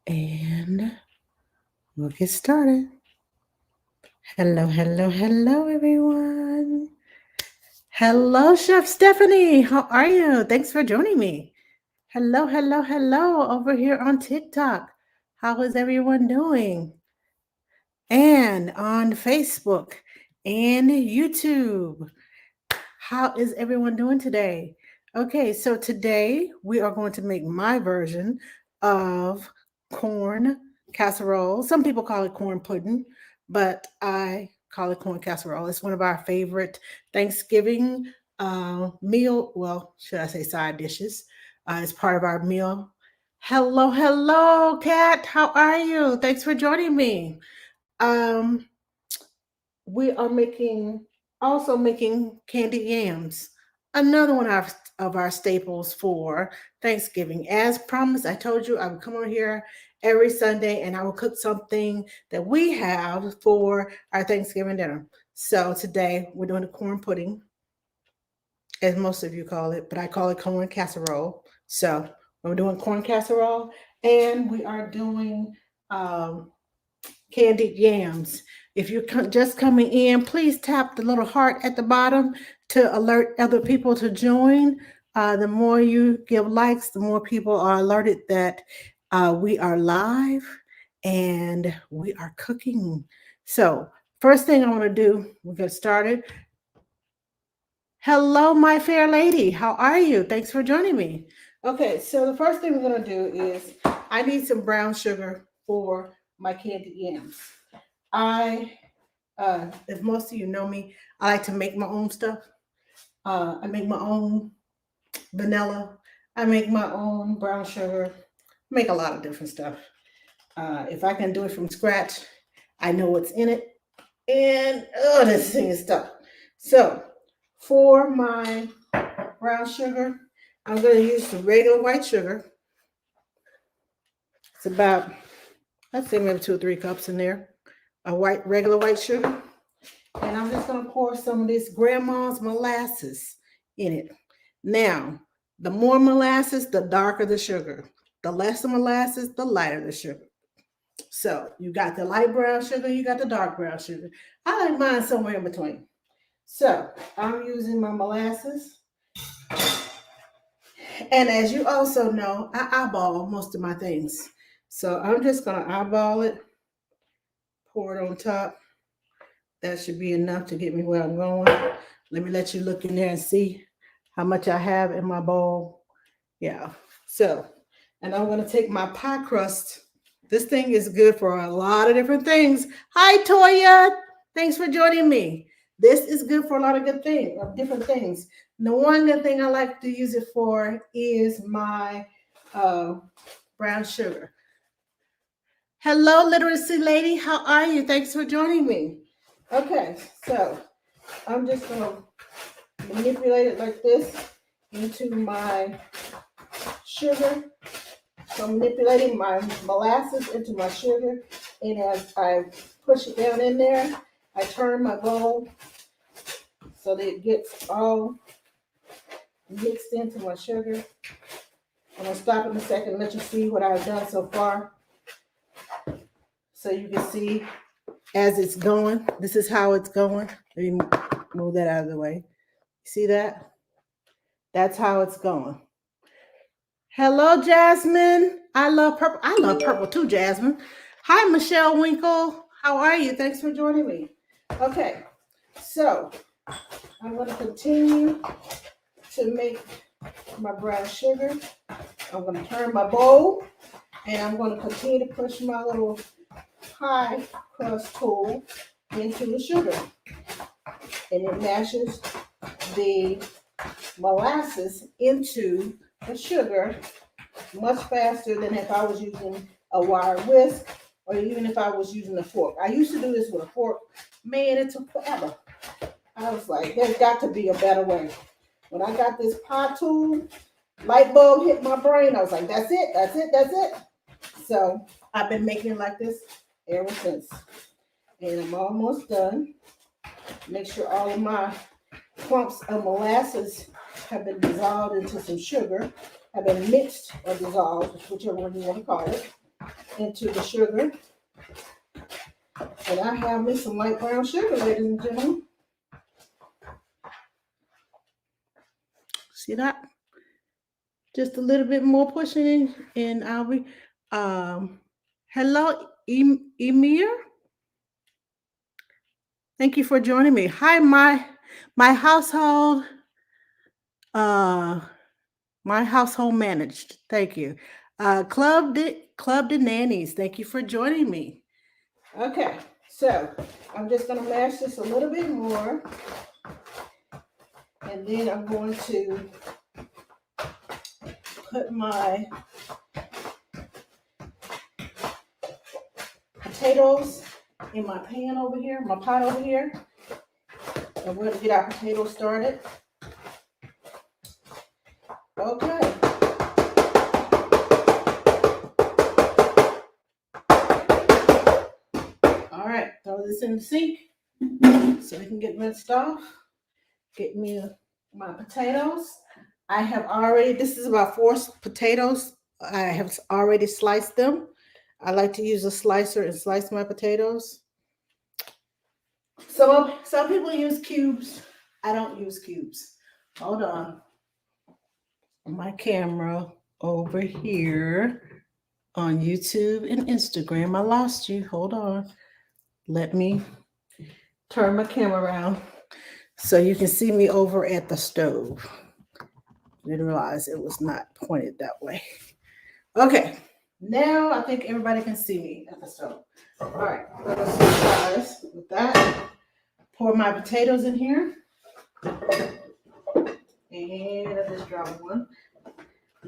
And we'll get started. Hello, hello, hello, everyone. Hello, Chef Stephanie. How are you? Thanks for joining me. Hello, hello, hello, over here on TikTok. How is everyone doing? And on Facebook and YouTube. How is everyone doing today? Okay, so today we are going to make my version of corn casserole. Some people call it corn pudding, but I call it corn casserole. It's one of our favorite Thanksgiving meal. Well, should I say side dishes? It's part of our meal. Hello, hello, Kat. How are you? Thanks for joining me. Um, we are making candied yams, another one of our staples for Thanksgiving. As promised, I told you I would come on here every Sunday and I will cook something that we have for our Thanksgiving dinner. So today we're doing a corn pudding, as most of you call it, but I call it corn casserole. So we're doing corn casserole, and we are doing um, candied yams. If you're just coming in, please tap the little heart at the bottom to alert other people to join. The more you give likes, the more people are alerted that we are live and we are cooking. So, first thing I want to do, we'll get started. Hello, my fair lady. How are you? Thanks for joining me. Okay, so the first thing we're going to do is I need some brown sugar for my candied yams. If most of you know me, I like to make my own stuff. I make my own vanilla. I make my own brown sugar. Make a lot of different stuff. If I can do it from scratch, I know what's in it. And oh, this thing is stuck. So for my brown sugar, I'm going to use the regular white sugar. It's about, I'd say maybe 2 or 3 cups in there. Regular white sugar. And I'm just going to pour some of this grandma's molasses in it. Now, the more molasses, the darker the sugar. The less the molasses, the lighter the sugar. So you got the light brown sugar, you got the dark brown sugar. I like mine somewhere in between. So I'm using my molasses. And as you also know, I eyeball most of my things. So I'm just going to eyeball it, pour it on top. That should be enough to get me where I'm going. Let me let you look in there and see how much I have in my bowl. Yeah. So, and I'm going to take my pie crust. This thing is good for a lot of different things. Hi, Toya. Thanks for joining me. This is good for a lot of different things. And the one good thing I like to use it for is my brown sugar. Hello, literacy lady. How are you? Thanks for joining me. Okay, so I'm just going to manipulate it like this into my sugar. So I'm manipulating my molasses into my sugar, and as I push it down in there, I turn my bowl so that it gets all mixed into my sugar. I'm going to stop in a second and let you see what I've done so far. So you can see as it's going, this is how it's going. Let me move that out of the way. See that? That's how it's going. Hello, Jasmine. I love purple. I love purple too, Jasmine. Hi, Michelle Winkle. How are you? Thanks for joining me. Okay, so I'm going to continue to make my brown sugar. I'm going to turn my bowl, and I'm going to continue to push my little pie crust tool into the sugar. And it mashes the molasses into the sugar much faster than if I was using a wire whisk or even if I was using a fork. I used to do this with a fork. Man, it took forever. I was like, there's got to be a better way. When I got this pie tool, light bulb hit my brain. I was like, that's it, that's it, that's it. So I've been making it like this ever since. And I'm almost done. Make sure all of my clumps of molasses have been dissolved into some sugar, have been mixed or dissolved, whichever one you want to call it. into the sugar. And I have me some light brown sugar, ladies and gentlemen. See that? Just a little bit more pushing in, and I'll be hello Emir. Thank you for joining me. Hi, my household, uh my household managed. Thank you. Club the nannies. Thank you for joining me. Okay, so I'm just gonna mash this a little bit more, and then I'm going to put my potatoes in my pan over here, my pot over here. And we're gonna get our potatoes started. Okay. All right, throw this in the sink so we can get rinsed off. Get me my potatoes. I have already, this is about 4 potatoes. I have already sliced them. I like to use a slicer and slice my potatoes. Some people use cubes. I don't use cubes. Hold on. My camera over here on YouTube and Instagram. I lost you. Hold on. Let me turn my camera around so you can see me over at the stove. Didn't realize it was not pointed that way. Okay. Now I think everybody can see me at the stove. All right. Let's switch sides with that. Pour my potatoes in here. And I just dropped one.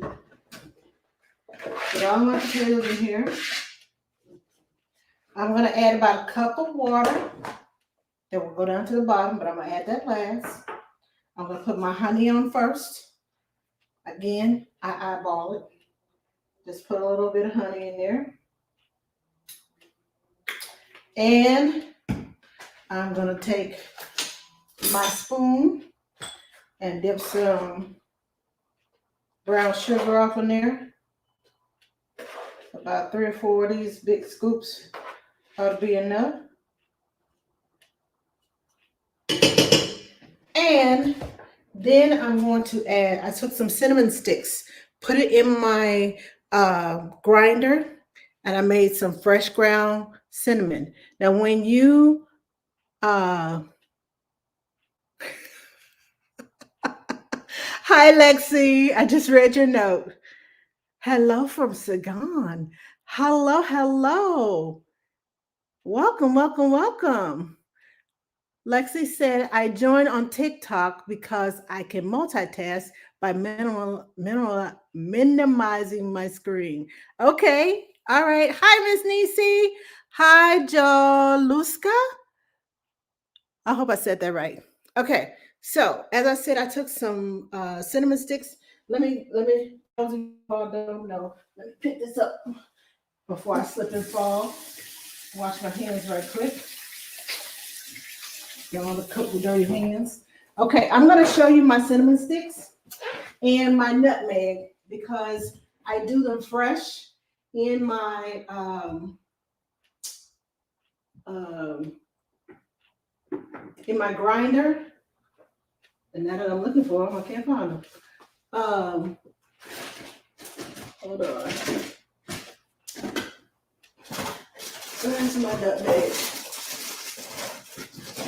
Put all my potatoes in here. I'm going to add about a cup of water. Then we'll go down to the bottom, but I'm going to add that last. I'm going to put my honey on first. Again, I eyeball it. Just put a little bit of honey in there. And I'm going to take my spoon and dip some brown sugar off in there. About 3 or 4 of these big scoops ought to be enough. And then I'm going to add, I took some cinnamon sticks, put it in my grinder, and I made some fresh ground cinnamon. Now, when you, hi Lexi, I just read your note. Hello from Sagan. Hello, hello. Welcome, welcome, welcome. Lexi said, I joined on TikTok because I can multitask by minimizing my screen. Okay. All right. Hi, Miss Nisi. Hi, Joluska. I hope I said that right. Okay. So as I said, I took some cinnamon sticks. Let me, those of you who don't know, let me pick this up before I slip and fall. Wash my hands right quick. Get all the cook with dirty hands. Okay, I'm going to show you my cinnamon sticks and my nutmeg because I do them fresh in my grinder. And now that I'm looking for them, I can't find them. Hold on. Where's my nutmeg?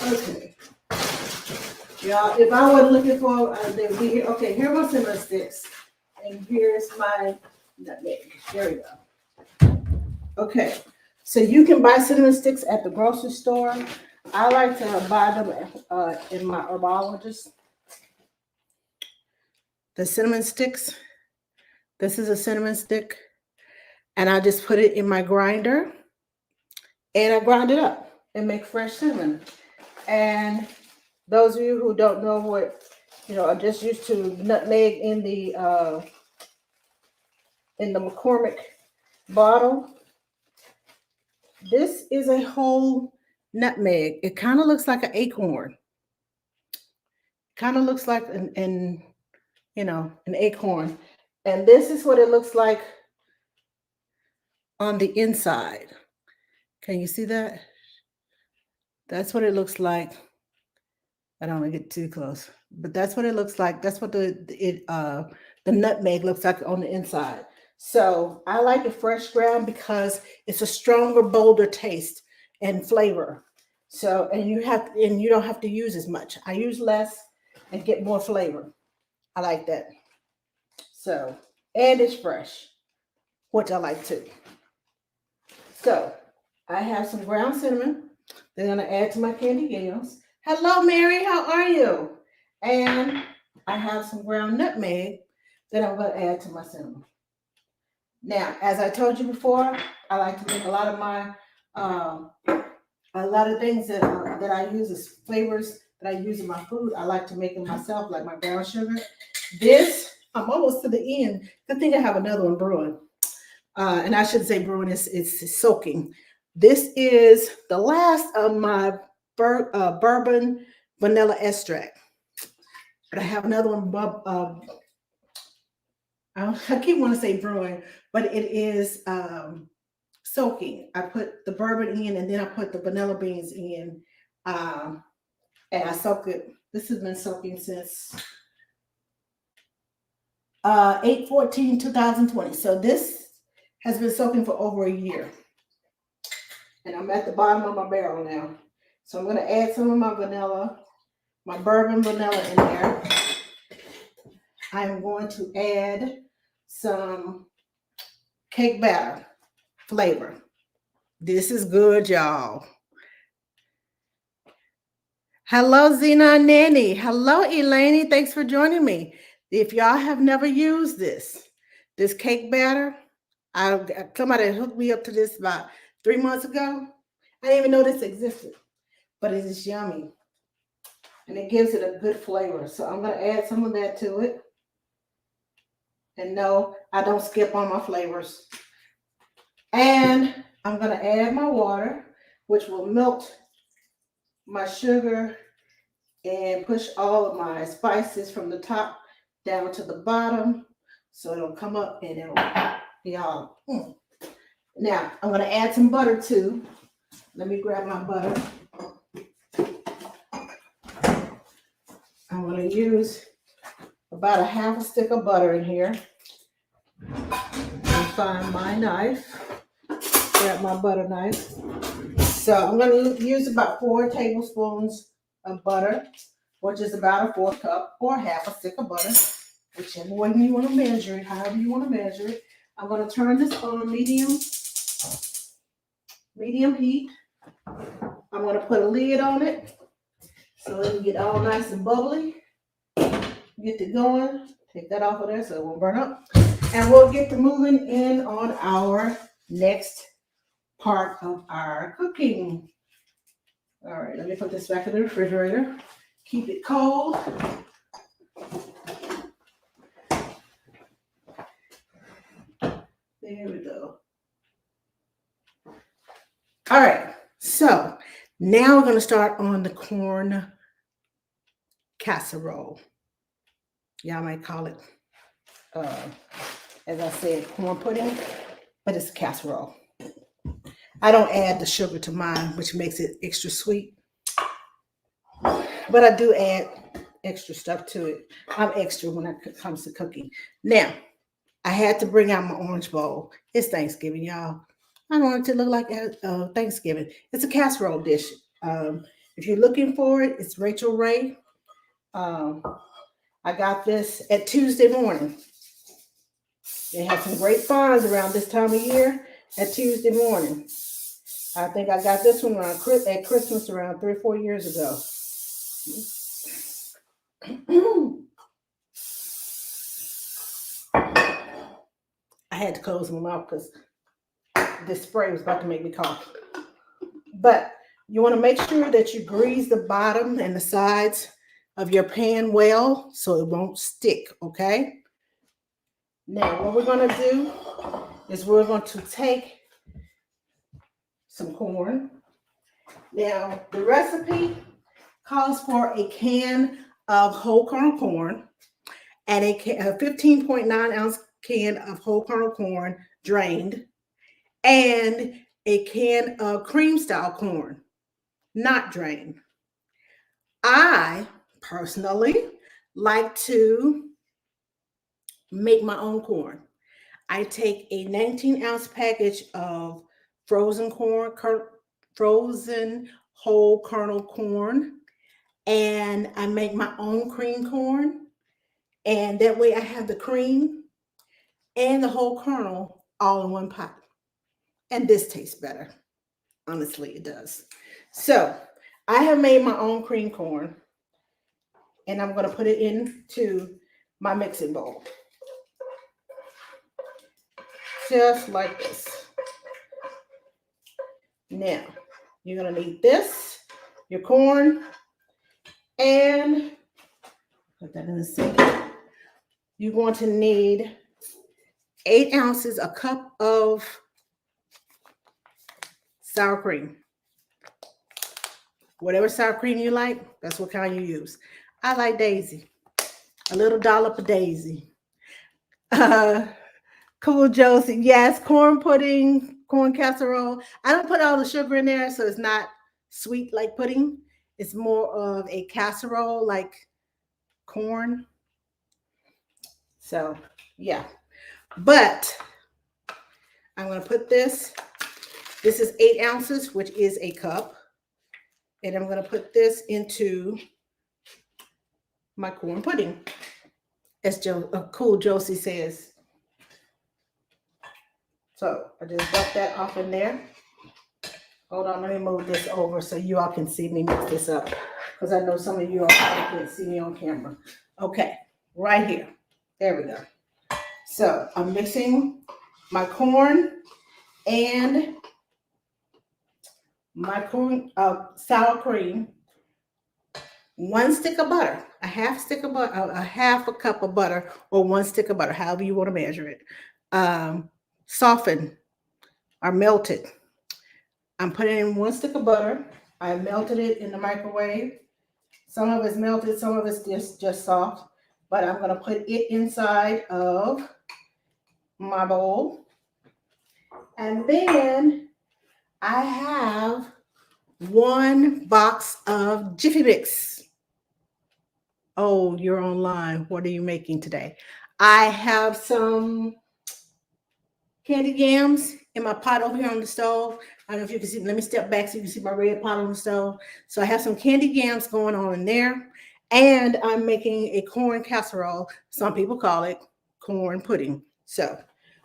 Okay. Y'all, if I wasn't looking for, they would be here. Okay, here are my cinnamon sticks. And here's my nutmeg. There we go. Okay. So you can buy cinnamon sticks at the grocery store. I like to buy them in my herbologist. The cinnamon sticks. This is a cinnamon stick. And I just put it in my grinder. And I grind it up and make fresh cinnamon. And those of you who don't know what, are just used to nutmeg in the McCormick bottle. This is a whole nutmeg. It kind of looks like an acorn. Kind of looks like an acorn. And this is what it looks like on the inside. Can you see that? That's what it looks like. I don't want to get too close, but that's what it looks like. That's what the nutmeg looks like on the inside. So I like it fresh ground because it's a stronger, bolder taste and flavor. So and you don't have to use as much. I use less and get more flavor. I like that. So and it's fresh, which I like too. So I have some ground cinnamon. They're gonna add to my candy yams. Hello, Mary. How are you? And I have some ground nutmeg that I'm going to add to my cinnamon. Now, as I told you before, I like to make a lot of my a lot of things that I use as flavors that I use in my food. I like to make them myself, like my brown sugar. This I'm almost to the end. I think I have another one brewing, and I shouldn't say brewing. It's soaking. This is the last of my bourbon vanilla extract. But I have another one. I keep wanting to say brewing, but it is soaking. I put the bourbon in, and then I put the vanilla beans in, and I soak it. This has been soaking since 8/14/2020. So this has been soaking for over a year. And I'm at the bottom of my barrel now. So I'm going to add some of my vanilla, my bourbon vanilla in there. I'm going to add some cake batter flavor. This is good, y'all. Hello, Zena and Nanny. Hello, Elaine. Thanks for joining me. If y'all have never used this cake batter, somebody hooked me up to this about 3 months ago. I didn't even know this existed, but it is yummy. And it gives it a good flavor. So I'm going to add some of that to it. And no, I don't skip on my flavors. And I'm going to add my water, which will melt my sugar and push all of my spices from the top down to the bottom. So it'll come up and it'll be all. Now, I'm going to add some butter too. Let me grab my butter. I'm going to use about a half a stick of butter in here. And find my knife. Grab my butter knife. So I'm going to use about 4 tablespoons of butter, which is about a 4 cup or half a stick of butter, whichever way you want to measure it, however you want to measure it. I'm going to turn this on medium heat. I'm going to put a lid on it so it can get all nice and bubbly. Get it going. Take that off of there so it won't burn up. And we'll get to moving in on our next part of our cooking. All right, let me put this back in the refrigerator. Keep it cold. There we go. All right, so now we're going to start on the corn casserole. Y'all might call it, as I said, corn pudding, but it's a casserole. I don't add the sugar to mine, which makes it extra sweet. But I do add extra stuff to it. I'm extra when it comes to cooking. Now, I had to bring out my orange bowl. It's Thanksgiving, y'all. I don't want it to look like Thanksgiving. It's a casserole dish. If you're looking for it, it's Rachel Ray. I got this at Tuesday morning. They have some great finds around this time of year at Tuesday morning. I think I got this one at Christmas around 3 or 4 years ago. I had to close my mouth because this spray was about to make me cough. But you want to make sure that you grease the bottom and the sides of your pan well so it won't stick, okay? Now, what we're going to do is we're going to take some corn. Now, the recipe calls for a can of whole kernel corn and a 15.9 ounce can of whole kernel corn drained and a can of cream style corn, not drained. I personally like to make my own corn. I take a 19-ounce package of frozen corn, frozen whole kernel corn, and I make my own cream corn. And that way I have the cream and the whole kernel all in one pot. And this tastes better. Honestly, it does. So I have made my own cream corn, and I'm going to put it into my mixing bowl. Just like this. Now, you're going to need this, your corn, and put that in the sink. You're going to need 8 ounces, a cup of sour cream. Whatever sour cream you like, that's what kind you use. I like Daisy. A little dollop of Daisy. Cool Josie. Yes, corn pudding, corn casserole. I don't put all the sugar in there, so it's not sweet like pudding. It's more of a casserole like corn. So, yeah. But I'm going to put this. This is 8 ounces, which is a cup. And I'm going to put this into my corn pudding, as Cool Josie says. So I just dump that off in there. Hold on, let me move this over so you all can see me mix this up, because I know some of you all probably can't see me on camera. Okay, right here. There we go. So I'm mixing my corn and my sour cream. 1 stick of butter, a half stick of butter, a half a cup of butter, or 1 stick of butter, however you want to measure it. Softened or melted. I'm putting in 1 stick of butter. I melted it in the microwave. Some of it's melted, some of it's just soft. But I'm going to put it inside of my bowl. And then I have 1 box of Jiffy Mix. Oh, you're online. What are you making today? I have some candied yams in my pot over here on the stove. I don't know if you can see. Let me step back so you can see my red pot on the stove. So I have some candied yams going on in there. And I'm making a corn casserole. Some people call it corn pudding. So,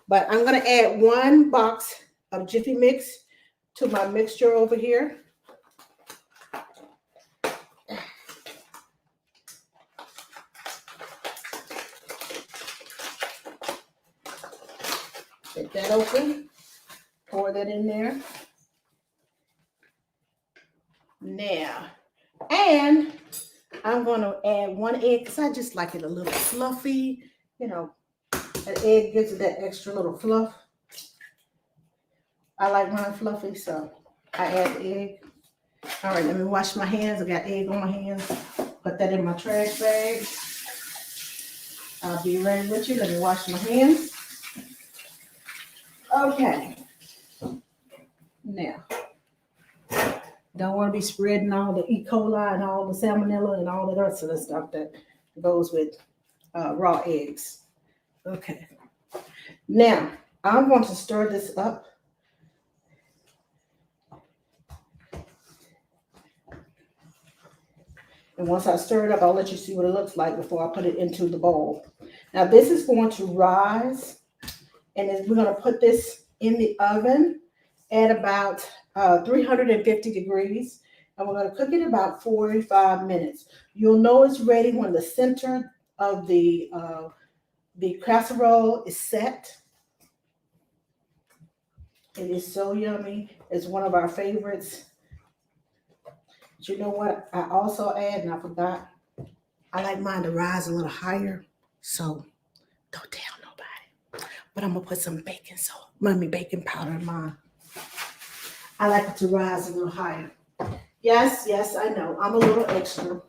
but I'm going to add 1 box of Jiffy Mix to my mixture over here. Get that open, pour that in there. Now, and I'm going to add 1 egg because I just like it a little fluffy. You know, an egg gives it that extra little fluff. I like mine fluffy, so I add the egg. All right, let me wash my hands. I got egg on my hands. Put that in my trash bag. I'll be right with you. Let me wash my hands. Okay. Now, don't want to be spreading all the E. coli and all the salmonella and all the rest of the stuff that goes with raw eggs. Okay. Now, I'm going to stir this up. And once I stir it up, I'll let you see what it looks like before I put it into the bowl. Now, this is going to rise. And then we're going to put this in the oven at about 350 degrees. And we're going to cook it about 45 minutes. You'll know it's ready when the center of the casserole is set. It is so yummy. It's one of our favorites. But you know what I also add, and I forgot? I like mine to rise a little higher. So don't tell nobody. But I'm going to put some baking powder in mine. I like it to rise a little higher. Yes, I know. I'm a little extra.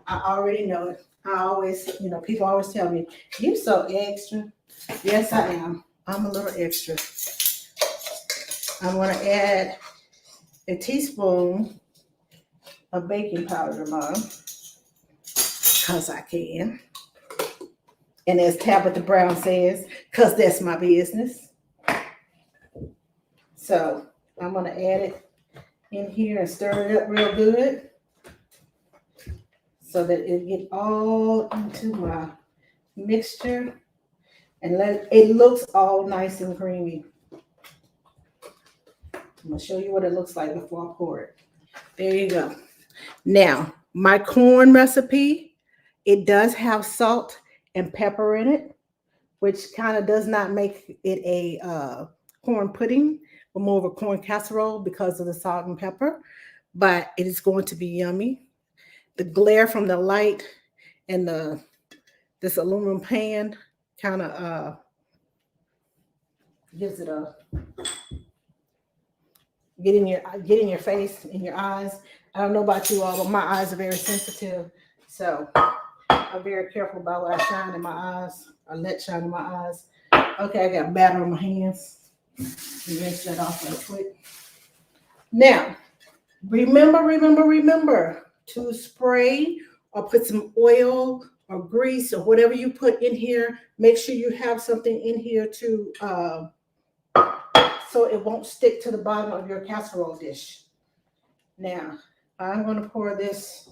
I already know it. I always, people always tell me, you're so extra. Yes, I am. I'm a little extra. I'm going to add a teaspoon of baking powder, Mom, because I can. And as Tabitha Brown says, because that's my business. So I'm going to add it in here and stir it up real good so that it get all into my mixture and let it looks all nice and creamy. I'm going to show you what it looks like before I pour it. There you go. Now, my corn recipe, it does have salt and pepper in it, which kind of does not make it a corn pudding, but more of a corn casserole because of the salt and pepper. But it is going to be yummy. The glare from the light and this aluminum pan kind of gives it a get in your face, in your eyes. I don't know about you all, but my eyes are very sensitive, so I'm very careful about what I shine in my eyes. I let shine in my eyes. Okay, I got batter on my hands. Rinse that off real quick. Now, remember to spray or put some oil or grease or whatever you put in here. Make sure you have something in here to so it won't stick to the bottom of your casserole dish. Now, I'm going to pour this,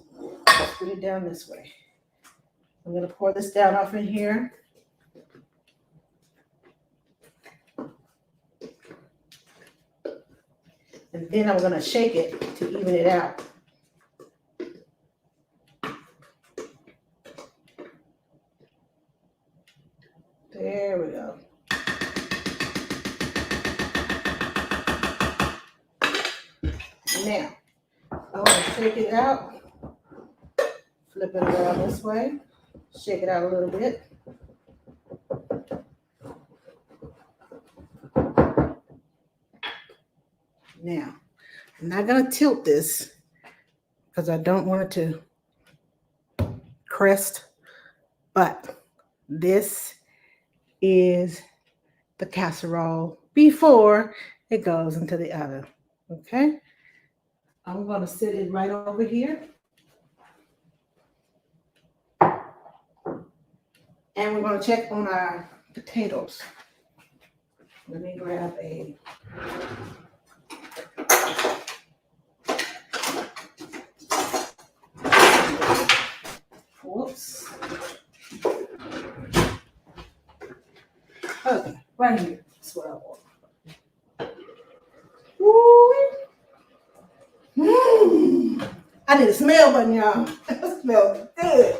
put it down this way. I'm going to pour this down off in here. And then I'm going to shake it to even it out. There we go. Now, I'm going to shake it out. Flip it around this way. Shake it out a little bit. Now, I'm not going to tilt this because I don't want it to crest, but this is the casserole before it goes into the oven. Okay? I'm going to sit it right over here. And we're going to check on our potatoes. Let me grab a whoops. Okay, right here. That's what I want. I need a smell button, y'all. It smells good.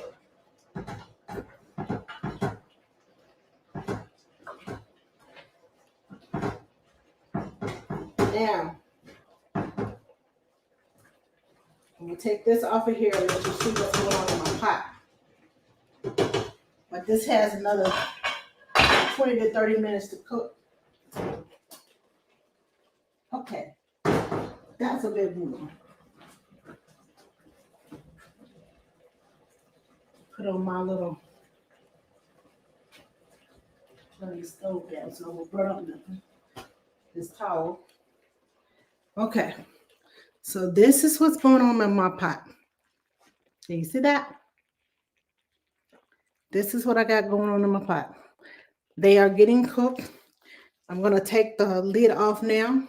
Now, I'm going to take this off of here and let you see what's going on in my pot. But this has another 20 to 30 minutes to cook. Okay, that's a bit more. Put on my little stove down so I won't burn up nothing. This towel. Okay, so this is what's going on in my pot. Can you see that? This is what I got going on in my pot. They are getting cooked. I'm going to take the lid off now,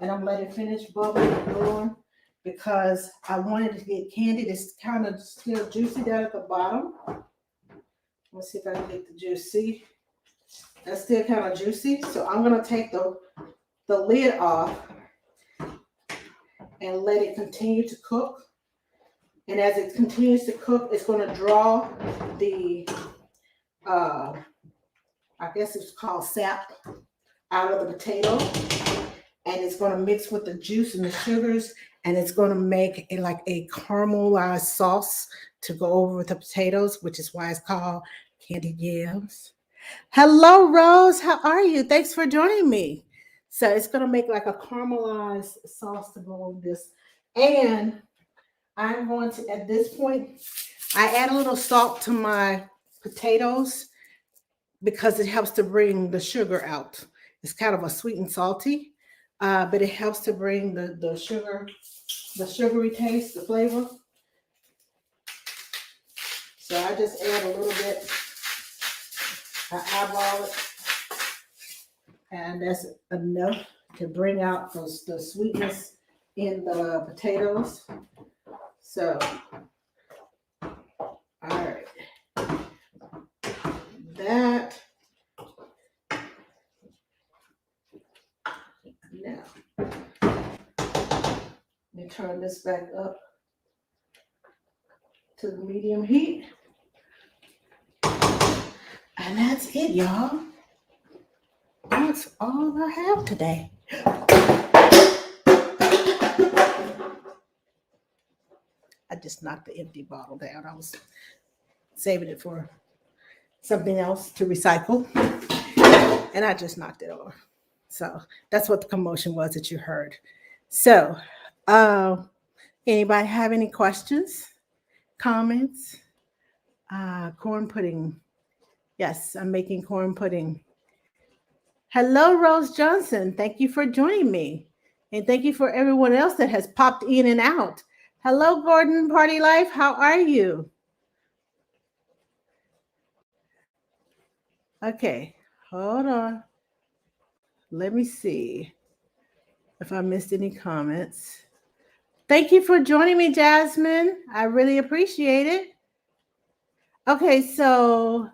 and I'm letting it finish bubbling and brewing because I wanted to get candied. It's kind of still juicy down at the bottom. Let's see if I can get the juice. See, that's still kind of juicy. So I'm going to take the lid off and let it continue to cook. And as it continues to cook, it's going to draw the, I guess it's called sap, out of the potato. And it's going to mix with the juice and the sugars. And it's going to make it like a caramelized sauce to go over with the potatoes, which is why it's called candied yams. Hello, Rose. How are you? Thanks for joining me. So it's going to make like a caramelized sauce to go over this. And I'm going to, at this point, I add a little salt to my potatoes because it helps to bring the sugar out. It's kind of a sweet and salty, but it helps to bring the sugary taste, the flavor. So I just add a little bit. I eyeball it, and that's enough to bring out the sweetness in the potatoes. So, all right, that now. Let me turn this back up to the medium heat. And that's it, y'all. That's all I have today. I just knocked the empty bottle down. I was saving it for something else to recycle. And I just knocked it over. So that's what the commotion was that you heard. So, anybody have any questions, comments? Corn pudding. Yes, I'm making corn pudding. Hello, Rose Johnson. Thank you for joining me. And thank you for everyone else that has popped in and out. Hello, Gordon Party Life. How are you? Okay, hold on. Let me see if I missed any comments. Thank you for joining me, Jasmine. I really appreciate it. Okay, so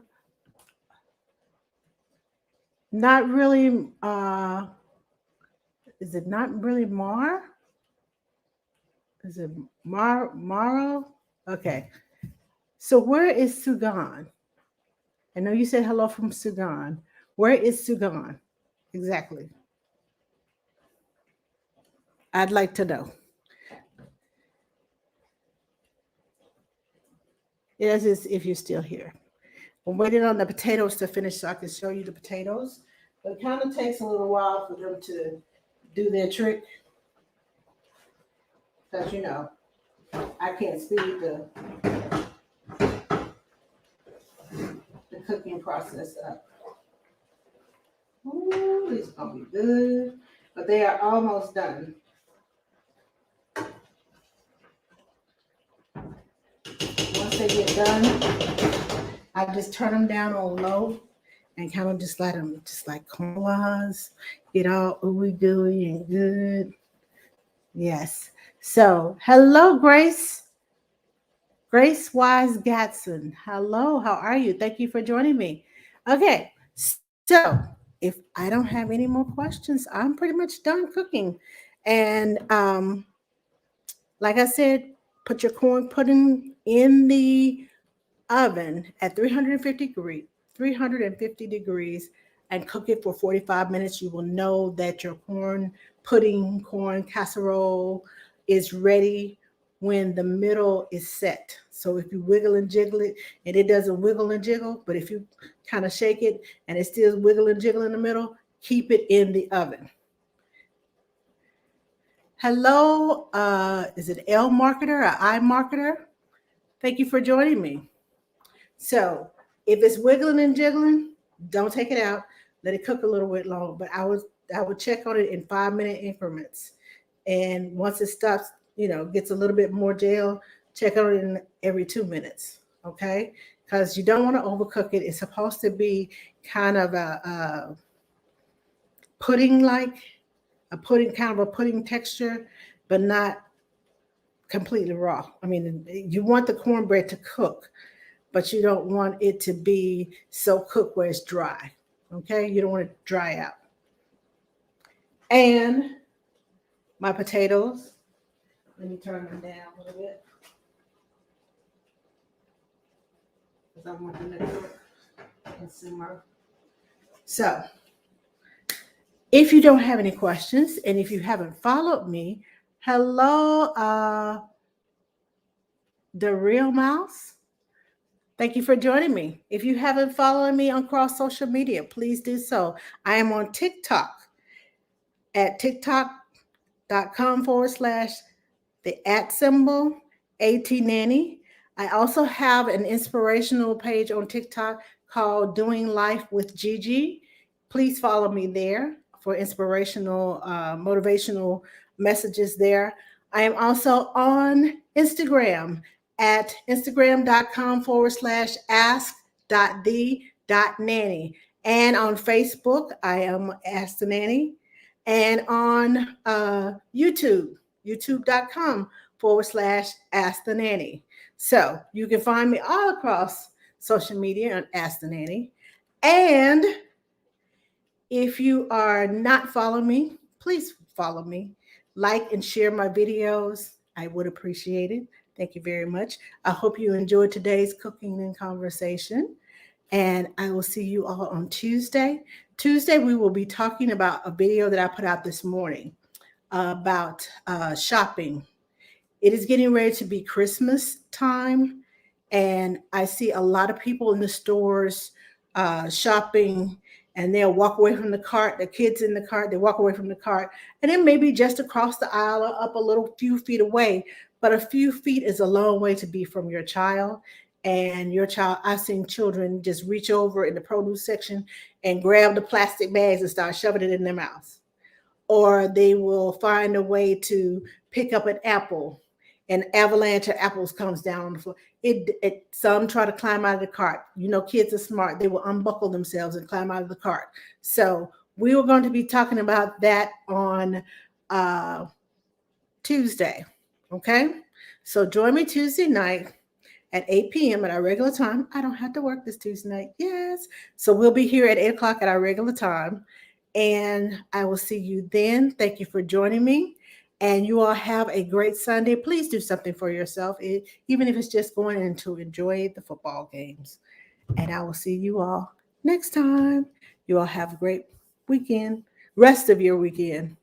not really, is it not really Mar? Is it Maro? Okay. So where is Sugan? I know you said hello from Sugan. Where is Sugan? Exactly. I'd like to know. Yes, if you're still here. I'm waiting on the potatoes to finish so I can show you the potatoes. But it kind of takes a little while for them to do their trick. Because, you know, I can't speed the cooking process up. Ooh, these are going to be good. But they are almost done. Once they get done, I just turn them down on low and kind of just let them just like caramelize, get all ooey gooey and good. Yes. So, hello, Grace. Grace Wise Gatson. Hello, how are you? Thank you for joining me. Okay, so if I don't have any more questions, I'm pretty much done cooking. And like I said, put your corn pudding in the oven at 350 degrees and cook it for 45 minutes. You will know that your corn pudding, corn casserole is ready when the middle is set. So if you wiggle and jiggle it and it doesn't wiggle and jiggle, but if you kind of shake it and it still wiggle and jiggle in the middle, keep it in the oven. Hello, is it L Marketer or I Marketer? Thank you for joining me. So if it's wiggling and jiggling, don't take it out. Let it cook a little bit long. But I would check on it in 5-minute increments. And once it stops, gets a little bit more gel, check on it in every 2 minutes. Okay? Because you don't want to overcook it. It's supposed to be kind of a pudding-like, kind of a pudding texture, but not completely raw. I mean, you want the cornbread to cook, but you don't want it to be so cooked where it's dry. Okay? You don't want it to dry out. And my potatoes, let me turn them down a little bit, because I want them to cook and simmer. So, if you don't have any questions, and if you haven't followed me, hello, The Real Mouse. Thank you for joining me. If you haven't followed me across social media, please do so. I am on TikTok at tiktok.com/@ATNanny. I also have an inspirational page on TikTok called Doing Life with Gigi. Please follow me there. for inspirational, motivational messages there. I am also on Instagram at instagram.com/ask.the.nanny. And on Facebook, I am Ask the Nanny. And on YouTube, youtube.com/Ask the Nanny. So you can find me all across social media on Ask the Nanny. And if you are not following me, please follow me. Like and share my videos. I would appreciate it. Thank you very much. I hope you enjoyed today's cooking and conversation. And I will see you all on Tuesday. Tuesday, we will be talking about a video that I put out this morning about shopping. It is getting ready to be Christmas time, and I see a lot of people in the stores shopping, and they'll walk away from the cart. The kids in the cart, they walk away from the cart, and it may be just across the aisle or up a little few feet away, but a few feet is a long way to be from your child. And your child, I've seen children just reach over in the produce section and grab the plastic bags and start shoving it in their mouths, or they will find a way to pick up an apple. An avalanche of apples comes down on the floor. Some try to climb out of the cart. You know, kids are smart. They will unbuckle themselves and climb out of the cart. So we were going to be talking about that on Tuesday. Okay. So join me Tuesday night at 8 p.m. at our regular time. I don't have to work this Tuesday night. Yes. So we'll be here at 8 o'clock at our regular time. And I will see you then. Thank you for joining me. And you all have a great Sunday. Please do something for yourself, even if it's just going in to enjoy the football games. And I will see you all next time. You all have a great weekend, rest of your weekend.